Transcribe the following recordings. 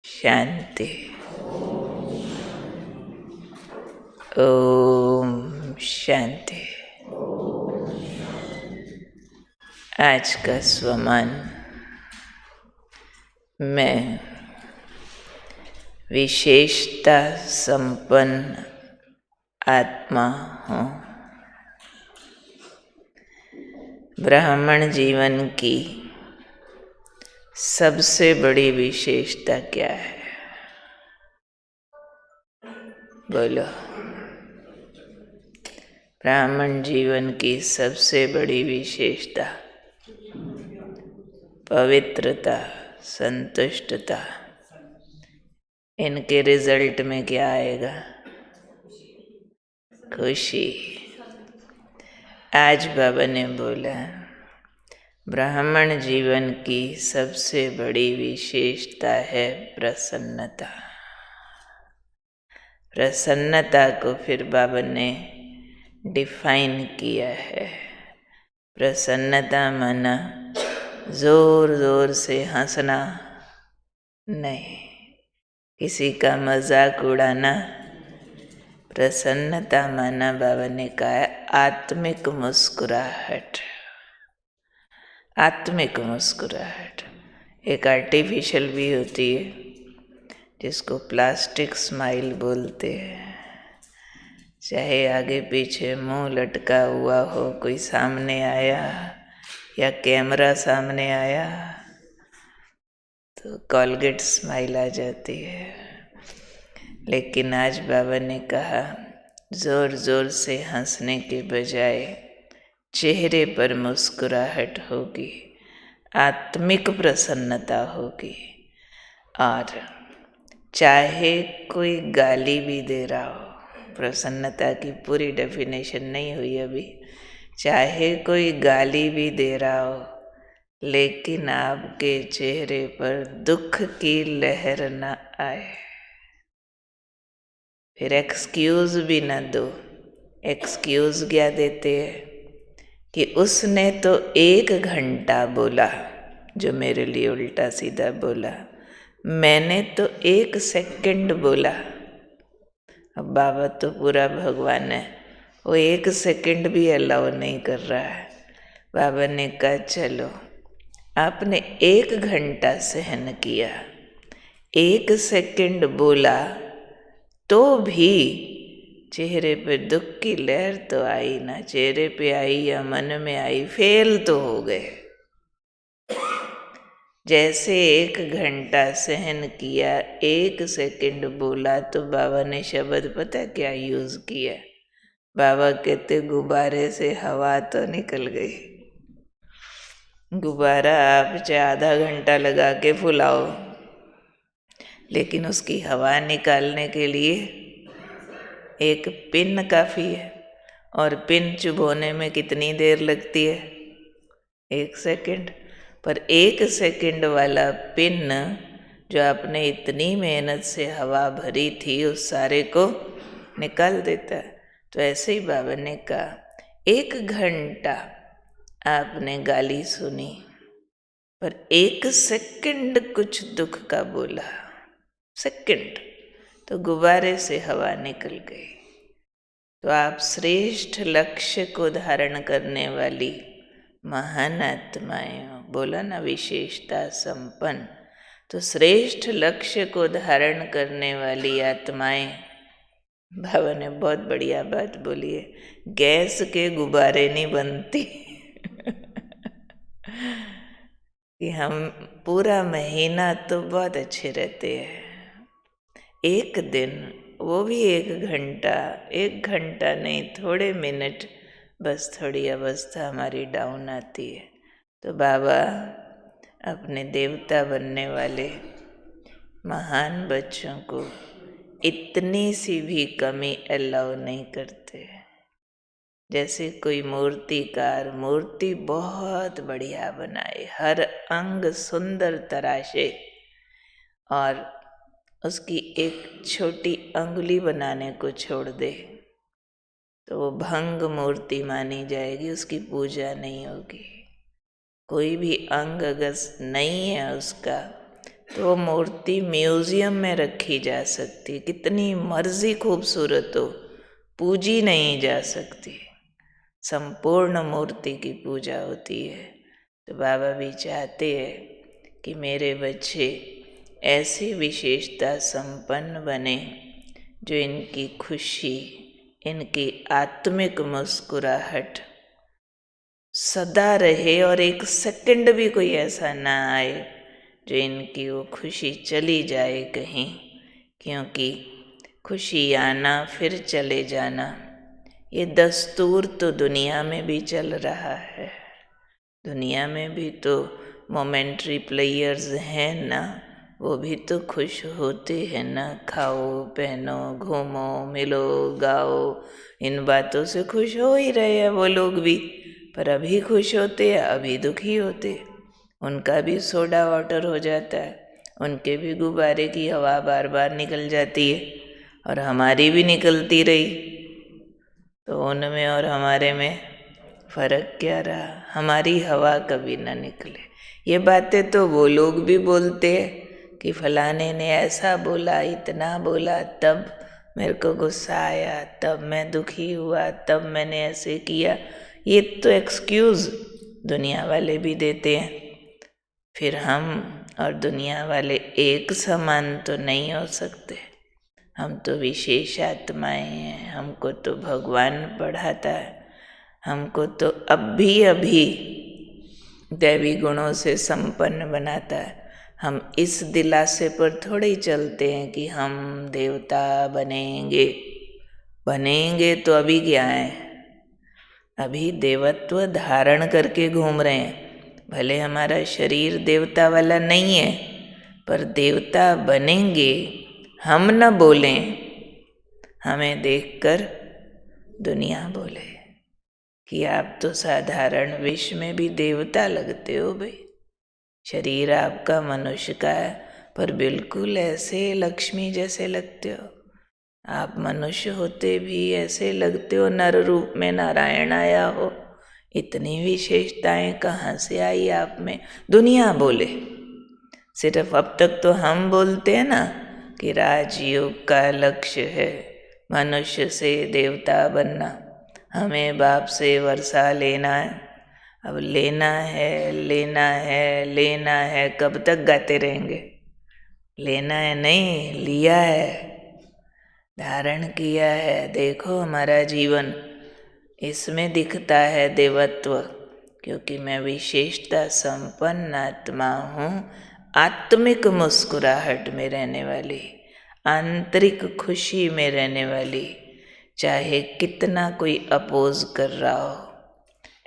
शांति। ओम शांति। आज का स्वमान मैं विशेषता संपन्न आत्मा हूँ। ब्राह्मण जीवन की सबसे बड़ी विशेषता क्या है? बोलो। ब्राह्मण जीवन की सबसे बड़ी विशेषता पवित्रता, संतुष्टता। इनके रिजल्ट में क्या आएगा? खुशी। आज बाबा ने बोला ब्राह्मण जीवन की सबसे बड़ी विशेषता है प्रसन्नता। प्रसन्नता को फिर बाबा ने डिफाइन किया है। प्रसन्नता माना जोर जोर से हंसना नहीं, किसी का मजाक उड़ाना। प्रसन्नता माना बाबा ने कहा आत्मिक मुस्कुराहट। आत्मिक मुस्कुराहट एक आर्टिफिशियल भी होती है जिसको प्लास्टिक स्माइल बोलते हैं। चाहे आगे पीछे मुंह लटका हुआ हो, कोई सामने आया या कैमरा सामने आया तो कॉलगेट स्माइल आ जाती है। लेकिन आज बाबा ने कहा जोर जोर से हंसने के बजाय चेहरे पर मुस्कुराहट होगी, आत्मिक प्रसन्नता होगी। और चाहे कोई गाली भी दे रहा हो, प्रसन्नता की पूरी डेफिनेशन नहीं हुई अभी, चाहे कोई गाली भी दे रहा हो लेकिन आपके चेहरे पर दुख की लहर न आए, फिर एक्सक्यूज भी न दो। एक्सक्यूज क्या देते हैं कि उसने तो 1 घंटा बोला, जो मेरे लिए उल्टा सीधा बोला, मैंने तो 1 सेकंड बोला। अब बाबा तो पूरा भगवान है, वो 1 सेकंड भी अलाउ नहीं कर रहा है। बाबा ने कहा चलो आपने 1 घंटा सहन किया, 1 सेकंड बोला तो भी चेहरे पे दुख की लहर तो आई ना। चेहरे पे आई या मन में आई, फेल तो हो गए। जैसे 1 घंटा सहन किया, 1 सेकंड बोला तो बाबा ने शब्द पता क्या यूज किया? बाबा कहते गुब्बारे से हवा तो निकल गई। गुब्बारा आप चाहे आधा घंटा लगा के फुलाओ, लेकिन उसकी हवा निकालने के लिए एक पिन काफ़ी है। और पिन चुभोने में कितनी देर लगती है? 1 सेकंड। पर 1 सेकंड वाला पिन जो आपने इतनी मेहनत से हवा भरी थी उस सारे को निकाल देता है। तो ऐसे ही बाबा ने कहा 1 घंटा आपने गाली सुनी, पर 1 सेकंड कुछ दुख का बोला, सेकंड, तो गुब्बारे से हवा निकल गई। तो आप श्रेष्ठ लक्ष्य को धारण करने वाली महान आत्माएं हो। बोला ना विशेषता संपन्न। तो श्रेष्ठ लक्ष्य को धारण करने वाली आत्माएं, बाबा ने बहुत बढ़िया बात बोली है, गैस के गुब्बारे नहीं बनती कि हम पूरा महीना तो बहुत अच्छे रहते हैं, 1 दिन, वो भी 1 घंटा, 1 घंटा नहीं, थोड़े मिनट, बस थोड़ी अवस्था हमारी डाउन आती है तो बाबा अपने देवता बनने वाले महान बच्चों को इतनी सी भी कमी अलाउ नहीं करते। जैसे कोई मूर्तिकार मूर्ति बहुत बढ़िया बनाए, हर अंग सुंदर तराशे और उसकी एक छोटी अंगुली बनाने को छोड़ दे तो वो भंग मूर्ति मानी जाएगी, उसकी पूजा नहीं होगी। कोई भी अंग अगर नहीं है उसका, तो वो मूर्ति म्यूज़ियम में रखी जा सकती है, कितनी मर्जी खूबसूरत हो, पूजी नहीं जा सकती। संपूर्ण मूर्ति की पूजा होती है। तो बाबा भी चाहते हैं कि मेरे बच्चे ऐसी विशेषता संपन्न बने जो इनकी खुशी, इनकी आत्मिक मुस्कुराहट सदा रहे और एक सेकंड भी कोई ऐसा ना आए जो इनकी वो खुशी चली जाए कहीं, क्योंकि खुशी आना फिर चले जाना ये दस्तूर तो दुनिया में भी चल रहा है। दुनिया में भी तो मोमेंट्री प्लेयर्स हैं ना, वो भी तो खुश होते हैं ना। खाओ पहनो घूमो मिलो गाओ, इन बातों से खुश हो ही रहे हैं वो लोग भी, पर अभी खुश होते हैं अभी दुखी होते। उनका भी सोडा वाटर हो जाता है, उनके भी गुब्बारे की हवा बार बार निकल जाती है और हमारी भी निकलती रही, तो उनमें और हमारे में फ़र्क क्या रहा। हमारी हवा कभी ना निकले। ये बातें तो वो लोग भी बोलते हैं कि फलाने ने ऐसा बोला, इतना बोला, तब मेरे को गुस्सा आया, तब मैं दुखी हुआ, तब मैंने ऐसे किया। ये तो एक्सक्यूज़ दुनिया वाले भी देते हैं। फिर हम और दुनिया वाले एक समान तो नहीं हो सकते। हम तो विशेष आत्माएं हैं, हमको तो भगवान पढ़ाता है, हमको तो अभी दैवी गुणों से संपन्न बनाता है। हम इस दिलासे पर थोड़े ही चलते हैं कि हम देवता बनेंगे तो अभी क्या है, अभी देवत्व धारण करके घूम रहे हैं। भले हमारा शरीर देवता वाला नहीं है, पर देवता बनेंगे। हम न बोलें, हमें देखकर दुनिया बोले कि आप तो साधारण विष में भी देवता लगते हो भाई। शरीर आपका मनुष्य का है, पर बिल्कुल ऐसे लक्ष्मी जैसे लगते हो। आप मनुष्य होते भी ऐसे लगते हो नर रूप में नारायण आया हो। इतनी विशेषताएं कहाँ से आई आप में, दुनिया बोले। सिर्फ अब तक तो हम बोलते हैं ना कि राजयोग का लक्ष्य है मनुष्य से देवता बनना, हमें बाप से वर्षा लेना है। अब लेना है लेना है लेना है, कब तक गाते रहेंगे। लेना है नहीं, लिया है, धारण किया है। देखो हमारा जीवन, इसमें दिखता है देवत्व, क्योंकि मैं विशेषता संपन्न आत्मा हूँ, आत्मिक मुस्कुराहट में रहने वाली, आंतरिक खुशी में रहने वाली। चाहे कितना कोई अपोज कर रहा हो,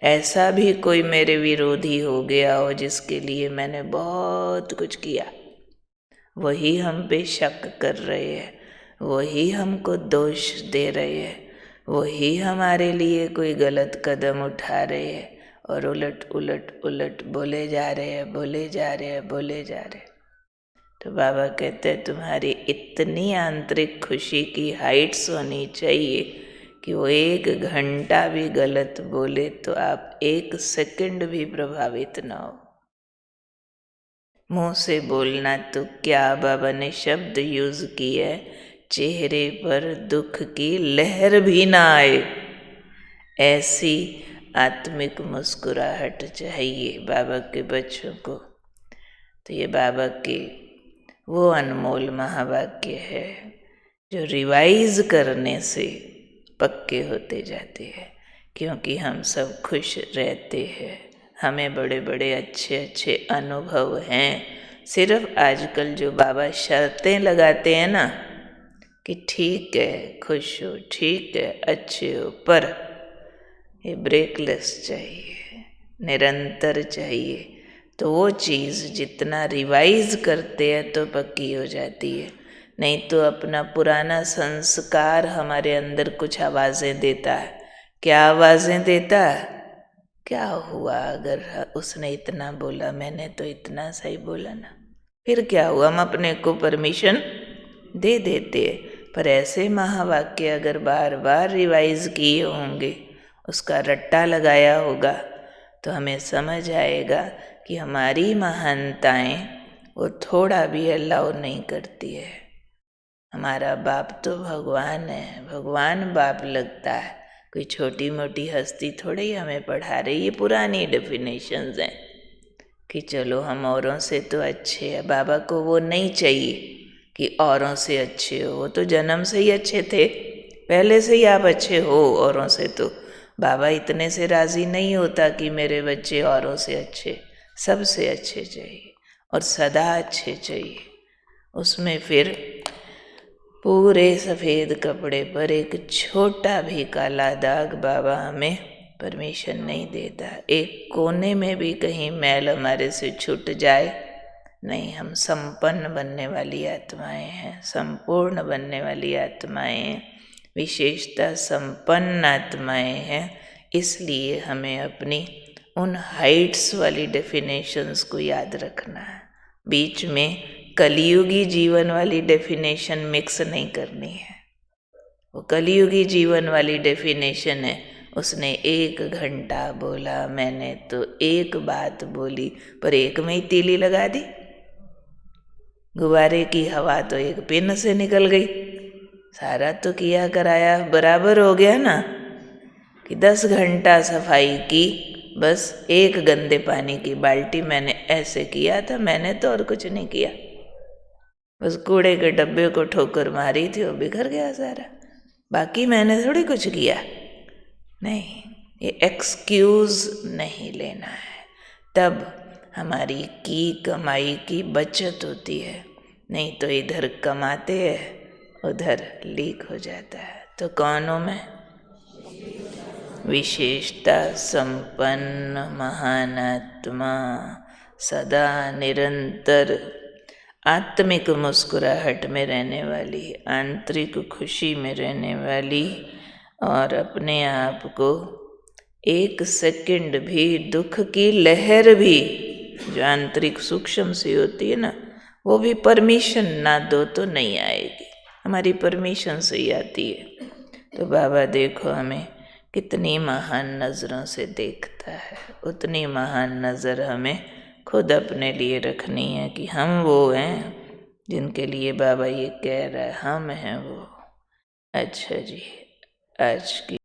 ऐसा भी कोई मेरे विरोधी हो गया हो जिसके लिए मैंने बहुत कुछ किया, वही हम पे शक कर रहे हैं, वही हमको दोष दे रहे हैं, वही हमारे लिए कोई गलत कदम उठा रहे हैं और उलट उलट उलट बोले जा रहे हैं, बोले जा रहे हैं, बोले जा रहे हैं। तो बाबा कहते हैं तुम्हारी इतनी आंतरिक खुशी की हाइट्स होनी चाहिए कि वो 1 घंटा भी गलत बोले तो आप 1 सेकंड भी प्रभावित ना हो। मुंह से बोलना तो क्या, बाबा ने शब्द यूज किया है, चेहरे पर दुख की लहर भी ना आए, ऐसी आत्मिक मुस्कुराहट चाहिए बाबा के बच्चों को। तो ये बाबा के वो अनमोल महावाक्य है जो रिवाइज करने से पक्के होते जाते हैं, क्योंकि हम सब खुश रहते हैं, हमें बड़े बड़े अच्छे अच्छे अनुभव हैं। सिर्फ आजकल जो बाबा शर्तें लगाते हैं ना कि ठीक है खुश हो, ठीक है अच्छे हो, पर ये ब्रेकलेस चाहिए, निरंतर चाहिए। तो वो चीज़ जितना रिवाइज करते हैं तो पक्की हो जाती है। नहीं तो अपना पुराना संस्कार हमारे अंदर कुछ आवाज़ें देता है। क्या आवाज़ें देता है? क्या हुआ अगर उसने इतना बोला, मैंने तो इतना सही बोला ना, फिर क्या हुआ? हम अपने को परमिशन दे देते हैं। पर ऐसे महावाक्य अगर बार बार रिवाइज किए होंगे, उसका रट्टा लगाया होगा, तो हमें समझ आएगा कि हमारी महानताएं वो थोड़ा भी अलाउ नहीं करती है। हमारा बाप तो भगवान है, भगवान बाप लगता है, कोई छोटी मोटी हस्ती थोड़ी ही हमें पढ़ा रही। ये पुरानी डेफिनेशंस हैं कि चलो हम औरों से तो अच्छे हैं। बाबा को वो नहीं चाहिए कि औरों से अच्छे हो, वो तो जन्म से ही अच्छे थे, पहले से ही आप अच्छे हो औरों से। तो बाबा इतने से राज़ी नहीं होता कि मेरे बच्चे औरों से अच्छे, सबसे अच्छे चाहिए और सदा अच्छे चाहिए। उसमें फिर पूरे सफ़ेद कपड़े पर एक छोटा भी काला दाग बाबा हमें परमिशन नहीं देता। एक कोने में भी कहीं मैल हमारे से छूट जाए नहीं। हम संपन्न बनने वाली आत्माएं हैं, संपूर्ण बनने वाली आत्माएं हैं, विशेषता संपन्न आत्माएं हैं। इसलिए हमें अपनी उन हाइट्स वाली डेफिनेशंस को याद रखना है। बीच में कलियुगी जीवन वाली डेफिनेशन मिक्स नहीं करनी है। वो कलियुगी जीवन वाली डेफिनेशन है, उसने 1 घंटा बोला, मैंने तो एक बात बोली पर एक में ही तीली लगा दी। गुब्बारे की हवा तो एक पिन से निकल गई। सारा तो किया कराया बराबर हो गया ना कि 10 घंटा सफाई की, बस एक गंदे पानी की बाल्टी मैंने ऐसे किया था, मैंने तो और कुछ नहीं किया। बस कूड़े के डब्बे को ठोकर मारी थी, वो बिखर गया सारा, बाकी मैंने थोड़ी कुछ किया। नहीं, ये एक्सक्यूज़ नहीं लेना है, तब हमारी की कमाई की बचत होती है। नहीं तो इधर कमाते हैं, उधर लीक हो जाता है। तो कौन हूँ मैं? विशेषता संपन्न महान आत्मा, सदा निरंतर आत्मिक मुस्कुराहट में रहने वाली, आंतरिक खुशी में रहने वाली, और अपने आप को 1 सेकंड भी दुख की लहर भी जो आंतरिक सूक्ष्म सी होती है ना, वो भी परमिशन ना दो तो नहीं आएगी, हमारी परमिशन से ही आती है। तो बाबा देखो हमें कितनी महान नज़रों से देखता है, उतनी महान नज़र हमें खुद अपने लिए रखनी है कि हम वो हैं जिनके लिए बाबा ये कह रहा है, हम हैं वो। अच्छा जी, आज की